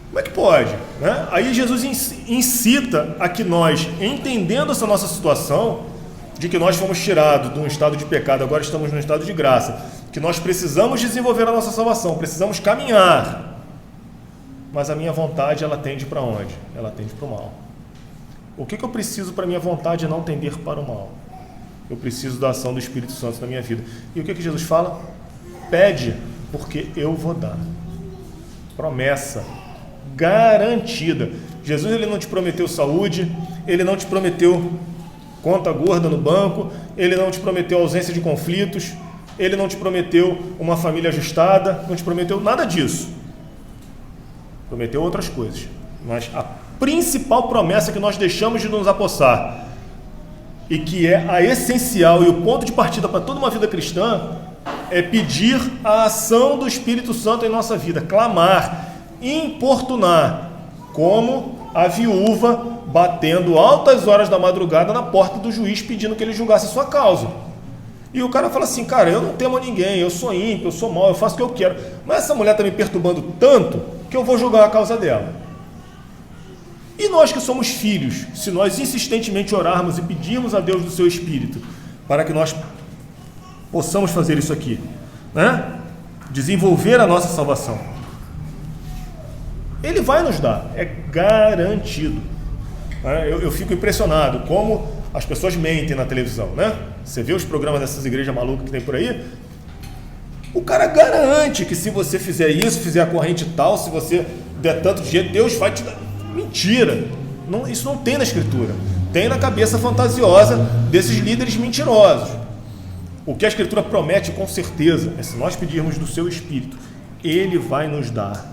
A: Como é que pode? Né? Aí Jesus incita a que nós, entendendo essa nossa situação, de que nós fomos tirados de um estado de pecado, agora estamos num estado de graça, que nós precisamos desenvolver a nossa salvação, precisamos caminhar. Mas a minha vontade, ela tende para onde? Ela tende para o mal. O que eu preciso para a minha vontade não tender para o mal? Eu preciso da ação do Espírito Santo na minha vida. E o que Jesus fala? Pede, porque eu vou dar. Promessa garantida. Jesus, ele não te prometeu saúde, ele não te prometeu conta gorda no banco, ele não te prometeu ausência de conflitos, ele não te prometeu uma família ajustada, não te prometeu nada disso. Prometeu outras coisas. Mas a principal promessa que nós deixamos de nos apossar, e que é a essencial e o ponto de partida para toda uma vida cristã, é pedir a ação do Espírito Santo em nossa vida, clamar, importunar, como a viúva batendo altas horas da madrugada na porta do juiz pedindo que ele julgasse a sua causa. E o cara fala assim, cara, eu não temo a ninguém, eu sou ímpio, eu sou mau, eu faço o que eu quero, mas essa mulher está me perturbando tanto que eu vou julgar a causa dela. E nós que somos filhos, se nós insistentemente orarmos e pedirmos a Deus do seu Espírito para que nós possamos fazer isso aqui, né? Desenvolver a nossa salvação, Ele vai nos dar, é garantido. Eu fico impressionado como as pessoas mentem na televisão, né? Você vê os programas dessas igrejas malucas que tem por aí, o cara garante que se você fizer isso, fizer a corrente tal, se você der tanto dinheiro, Deus vai te dar. Mentira! Não, isso não tem na Escritura. Tem na cabeça fantasiosa desses líderes mentirosos. O que a Escritura promete com certeza é, se nós pedirmos do seu Espírito, Ele vai nos dar.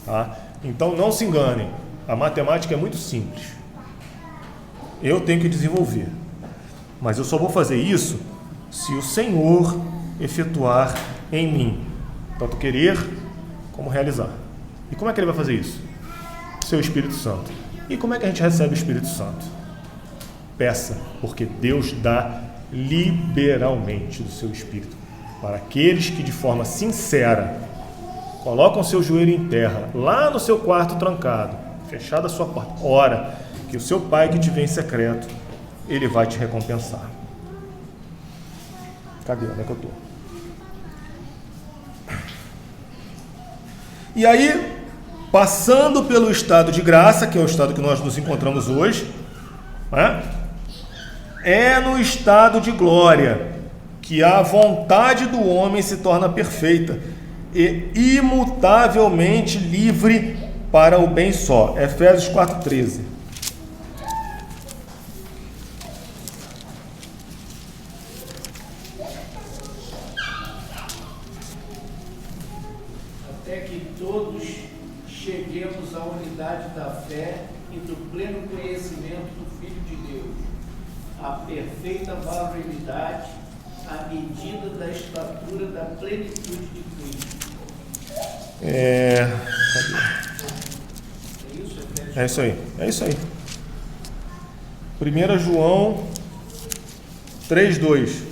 A: Tá? Então não se enganem, a matemática é muito simples. Eu tenho que desenvolver, mas eu só vou fazer isso se o Senhor efetuar em mim, tanto querer como realizar. E como é que Ele vai fazer isso? Seu Espírito Santo. E como é que a gente recebe o Espírito Santo? Peça, porque Deus dá liberalmente do seu Espírito para aqueles que de forma sincera colocam seu joelho em terra, lá no seu quarto trancado, fechada a sua porta, ora, que o seu Pai que te vê em secreto, Ele vai te recompensar. Cadê? Onde é que eu estou? E aí, passando pelo estado de graça, que é o estado que nós nos encontramos hoje, né? É no estado de glória que a vontade do homem se torna perfeita e imutavelmente livre para o bem só. Efésios 4:13.
B: Até que todos cheguemos à unidade da fé e do pleno conhecimento do Filho de Deus, à perfeita varonilidade, à medida da estatura da plenitude de Cristo.
A: É isso aí. 1 João 3:2.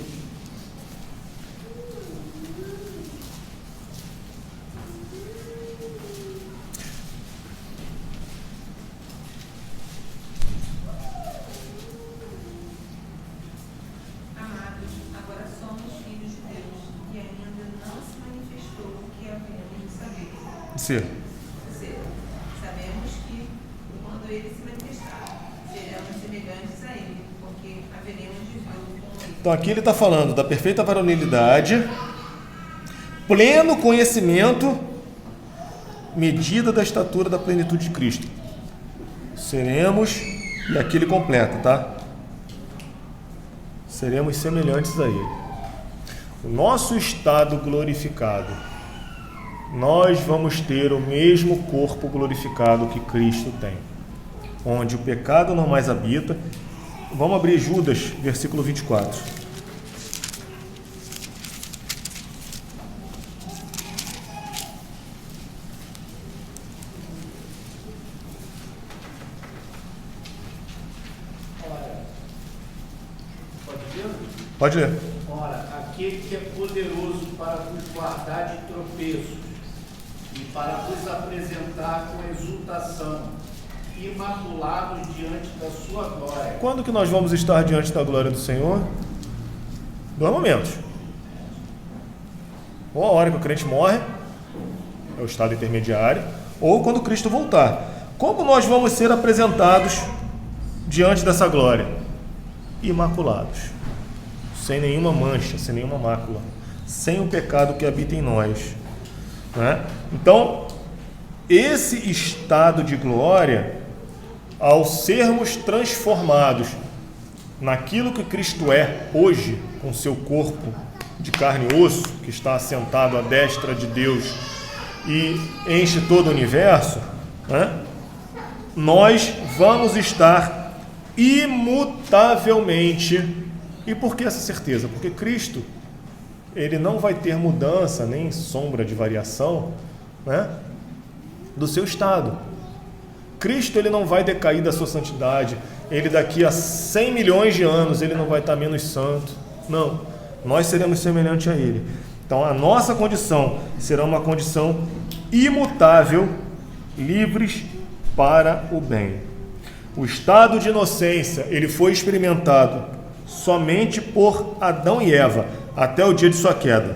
D: Amados, agora somos filhos de Deus e ainda não se manifestou o que havemos de saber. Sabemos que, quando Ele se manifestar, seremos semelhantes a Ele, porque haveremos de vê-lo com Ele.
A: Então aqui ele está falando da perfeita varonilidade, pleno conhecimento, medida da estatura da plenitude de Cristo. Seremos, e aqui ele completa, tá? seremos semelhantes a Ele. O nosso estado glorificado, nós vamos ter o mesmo corpo glorificado que Cristo tem, onde o pecado não mais habita. Vamos abrir Judas, versículo 24. Pode ler.
B: Ora, aquele que é poderoso para vos guardar de tropeços e para vos apresentar com exultação, imaculados diante da sua glória.
A: Quando que nós vamos estar diante da glória do Senhor? Dois momentos. Ou a hora que o crente morre, é o estado intermediário, ou quando Cristo voltar. Como nós vamos ser apresentados diante dessa glória? Imaculados, sem nenhuma mancha, sem nenhuma mácula, sem o pecado que habita em nós, né? Então, esse estado de glória, ao sermos transformados naquilo que Cristo é hoje, com seu corpo de carne e osso, que está assentado à destra de Deus e enche todo o universo, né? Nós vamos estar imutavelmente. E por que essa certeza? Porque Cristo, ele não vai ter mudança, nem sombra de variação, né, do seu estado. Cristo, ele não vai decair da sua santidade. Ele daqui a 100 milhões de anos, ele não vai estar menos santo. Não, nós seremos semelhantes a ele. Então a nossa condição será uma condição imutável, livres para o bem. O estado de inocência, ele foi experimentado somente por Adão e Eva, até o dia de sua queda.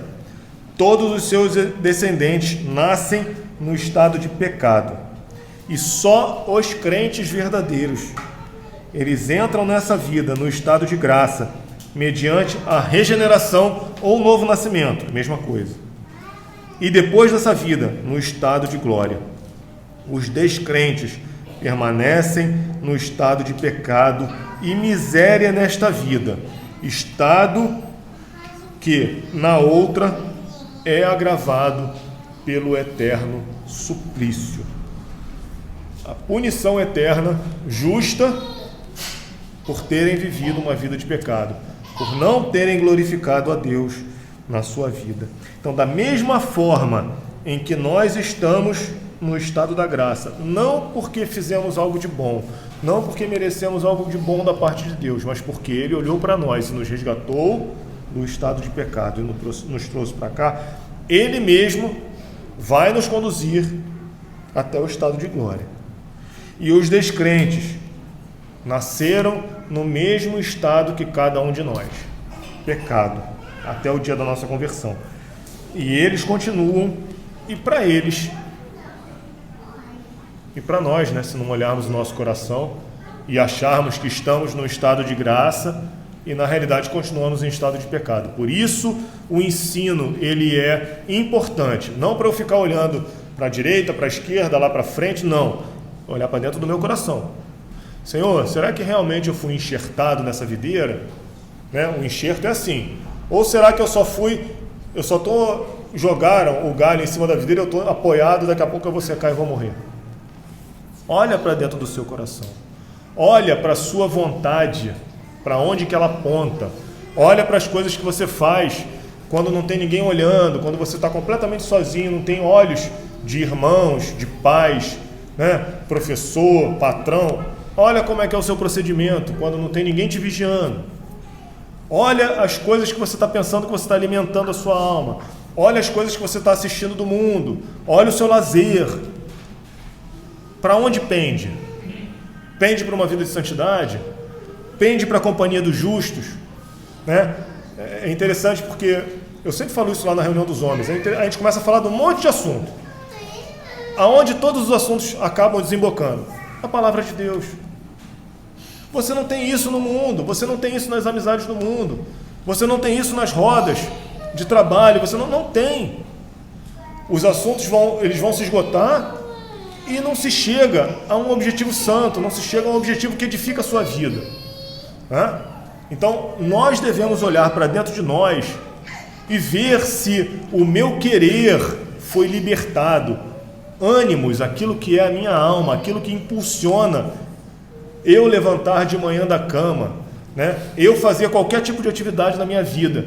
A: Todos os seus descendentes nascem no estado de pecado. E só os crentes verdadeiros, eles entram nessa vida no estado de graça, mediante a regeneração ou novo nascimento, mesma coisa. E depois dessa vida, no estado de glória. Os descrentes permanecem no estado de pecado e miséria nesta vida, estado que na outra é agravado pelo eterno suplício. A punição eterna, justa, por terem vivido uma vida de pecado, por não terem glorificado a Deus na sua vida. Então, da mesma forma em que nós estamos no estado da graça, não porque fizemos algo de bom, não porque merecemos algo de bom da parte de Deus, mas porque Ele olhou para nós e nos resgatou do estado de pecado e nos trouxe para cá, Ele mesmo vai nos conduzir até o estado de glória. E os descrentes nasceram no mesmo estado que cada um de nós, pecado, até o dia da nossa conversão. E eles continuam, e para eles, e para nós, né, se não olharmos o nosso coração e acharmos que estamos no estado de graça e na realidade continuamos em estado de pecado. Por isso o ensino, ele é importante, não para eu ficar olhando para a direita, para a esquerda, lá para frente, não, olhar para dentro do meu coração. Senhor, será que realmente eu fui enxertado nessa videira? Né? O enxerto é assim. Ou será que jogaram o galho em cima da videira, eu estou apoiado, daqui a pouco eu vou secar e vou morrer? Olha para dentro do seu coração. Olha para a sua vontade, para onde que ela aponta. Olha para as coisas que você faz quando não tem ninguém olhando, quando você está completamente sozinho, não tem olhos de irmãos, de pais, né? Professor, patrão. Olha como é que é o seu procedimento quando não tem ninguém te vigiando. Olha as coisas que você está pensando, que você está alimentando a sua alma. Olha as coisas que você está assistindo do mundo. Olha o seu lazer. Para onde pende? Pende para uma vida de santidade? Pende para a companhia dos justos? Né? É interessante porque eu sempre falo isso lá na reunião dos homens. A gente começa a falar de um monte de assunto. Aonde todos os assuntos acabam desembocando? A palavra de Deus. Você não tem isso no mundo, você não tem isso nas amizades do mundo, você não tem isso nas rodas de trabalho, você não tem. Os assuntos vão se esgotar e não se chega a um objetivo santo, não se chega a um objetivo que edifica a sua vida. Né? Então, nós devemos olhar para dentro de nós e ver se o meu querer foi libertado. Ânimos, aquilo que é a minha alma, aquilo que impulsiona eu levantar de manhã da cama, né? Eu fazer qualquer tipo de atividade na minha vida.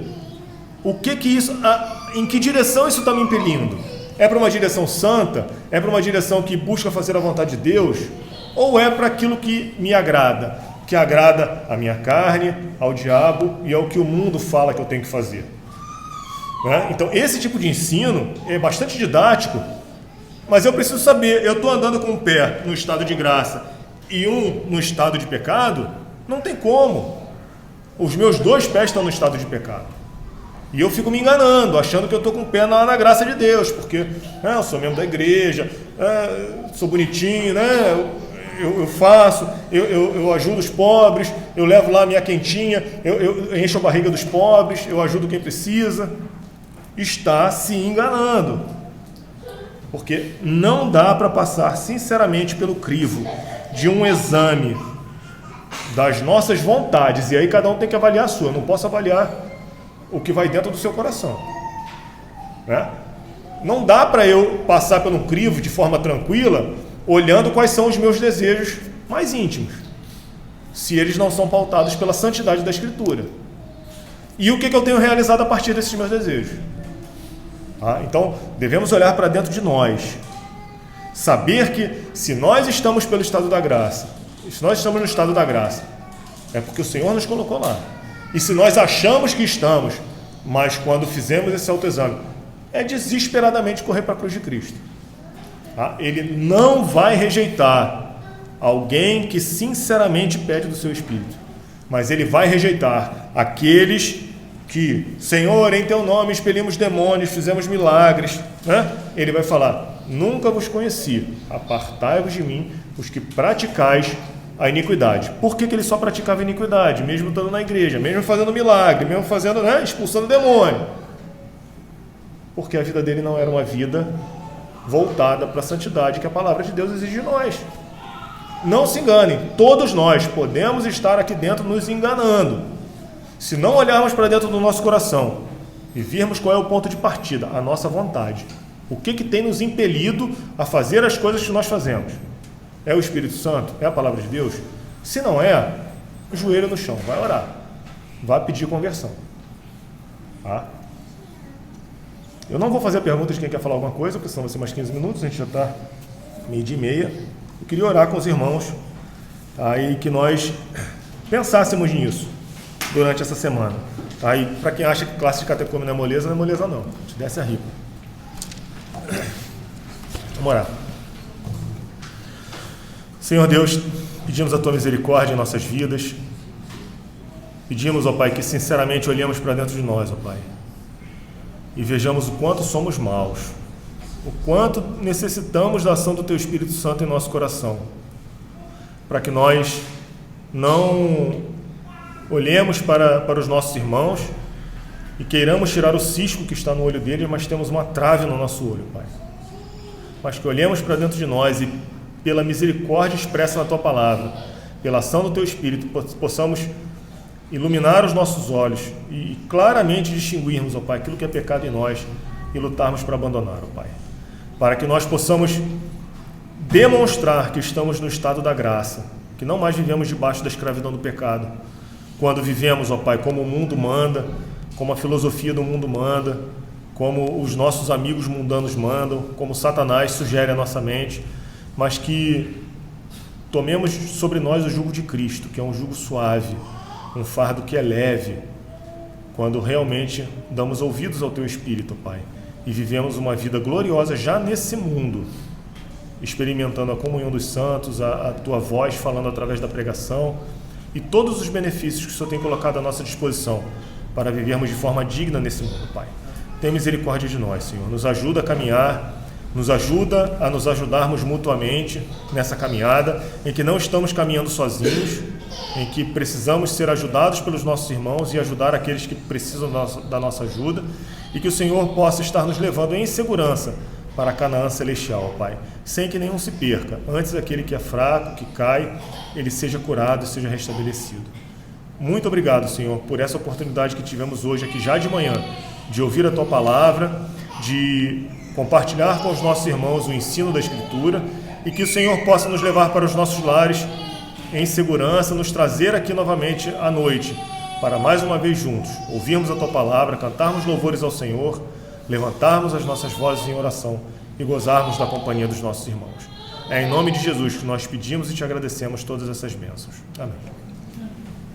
A: Em que direção isso está me impelindo? É para uma direção santa? É para uma direção que busca fazer a vontade de Deus? Ou é para aquilo que me agrada? Que agrada a minha carne, ao diabo e ao que o mundo fala que eu tenho que fazer? Né? Então, esse tipo de ensino é bastante didático, mas eu preciso saber, eu estou andando com um pé no estado de graça e um no estado de pecado? Não tem como. Os meus dois pés estão no estado de pecado. E eu fico me enganando, achando que eu estou com o pé na graça de Deus, porque eu sou membro da igreja, sou bonitinho, né? Eu faço, eu ajudo os pobres, eu levo lá a minha quentinha, eu encho a barriga dos pobres, eu ajudo quem precisa. Está se enganando, porque não dá para passar sinceramente pelo crivo de um exame das nossas vontades, e aí cada um tem que avaliar a sua. Eu não posso avaliar o que vai dentro do seu coração, né? Não dá para eu passar pelo crivo de forma tranquila, olhando quais são os meus desejos mais íntimos, se eles não são pautados pela santidade da Escritura. E o que eu tenho realizado a partir desses meus desejos? Então, devemos olhar para dentro de nós, saber que se nós estamos pelo estado da graça, se nós estamos no estado da graça, é porque o Senhor nos colocou lá. E se nós achamos que estamos, mas quando fizemos esse autoexame, é desesperadamente correr para a cruz de Cristo. Ele não vai rejeitar alguém que sinceramente pede do seu espírito, mas ele vai rejeitar aqueles que, Senhor, em teu nome expelimos demônios, fizemos milagres, né? Ele vai falar: nunca vos conheci, apartai-vos de mim, os que praticais a iniquidade. Por que ele só praticava iniquidade, mesmo estando na igreja, mesmo fazendo milagre, mesmo fazendo, expulsando demônio? Porque a vida dele não era uma vida voltada para a santidade que a palavra de Deus exige de nós. Não se enganem, todos nós podemos estar aqui dentro nos enganando. Se não olharmos para dentro do nosso coração e virmos qual é o ponto de partida, a nossa vontade, o que tem nos impelido a fazer as coisas que nós fazemos? É o Espírito Santo? É a palavra de Deus? Se não é, joelho no chão, vai orar, vai pedir conversão. Eu não vou fazer a pergunta de quem quer falar alguma coisa, porque senão vai ser mais 15 minutos, a gente já está 12:30. Eu queria orar com os irmãos, e que nós pensássemos nisso durante essa semana. E para quem acha que classe de catecúmeno não é moleza não. Te desce a ripa. Vamos orar. Senhor Deus, pedimos a Tua misericórdia em nossas vidas. Pedimos, ó Pai, que sinceramente olhemos para dentro de nós, ó Pai, e vejamos o quanto somos maus, o quanto necessitamos da ação do Teu Espírito Santo em nosso coração, para que nós não olhemos para os nossos irmãos e queiramos tirar o cisco que está no olho deles, mas temos uma trave no nosso olho, Pai. Mas que olhemos para dentro de nós e, pela misericórdia expressa na Tua palavra, pela ação do Teu Espírito, possamos iluminar os nossos olhos e claramente distinguirmos, ó Pai, aquilo que é pecado em nós e lutarmos para abandonar, ó Pai. Para que nós possamos demonstrar que estamos no estado da graça, que não mais vivemos debaixo da escravidão do pecado, quando vivemos, ó Pai, como o mundo manda, como a filosofia do mundo manda, como os nossos amigos mundanos mandam, como Satanás sugere a nossa mente, mas que tomemos sobre nós o jugo de Cristo, que é um jugo suave, um fardo que é leve, quando realmente damos ouvidos ao Teu Espírito, Pai, e vivemos uma vida gloriosa já nesse mundo, experimentando a comunhão dos santos, a Tua voz falando através da pregação e todos os benefícios que o Senhor tem colocado à nossa disposição para vivermos de forma digna nesse mundo, Pai. Tem misericórdia de nós, Senhor. Nos ajuda a caminhar, nos ajuda a nos ajudarmos mutuamente nessa caminhada, em que não estamos caminhando sozinhos, em que precisamos ser ajudados pelos nossos irmãos e ajudar aqueles que precisam da nossa ajuda, e que o Senhor possa estar nos levando em segurança para a Canaã celestial, Pai, sem que nenhum se perca. Antes, aquele que é fraco, que cai, ele seja curado e seja restabelecido. Muito obrigado, Senhor, por essa oportunidade que tivemos hoje aqui já de manhã, de ouvir a Tua palavra, de compartilhar com os nossos irmãos o ensino da Escritura, e que o Senhor possa nos levar para os nossos lares em segurança, nos trazer aqui novamente à noite, para mais uma vez juntos ouvirmos a Tua palavra, cantarmos louvores ao Senhor, levantarmos as nossas vozes em oração e gozarmos da companhia dos nossos irmãos. É em nome de Jesus que nós pedimos e te agradecemos todas essas bênçãos. Amém.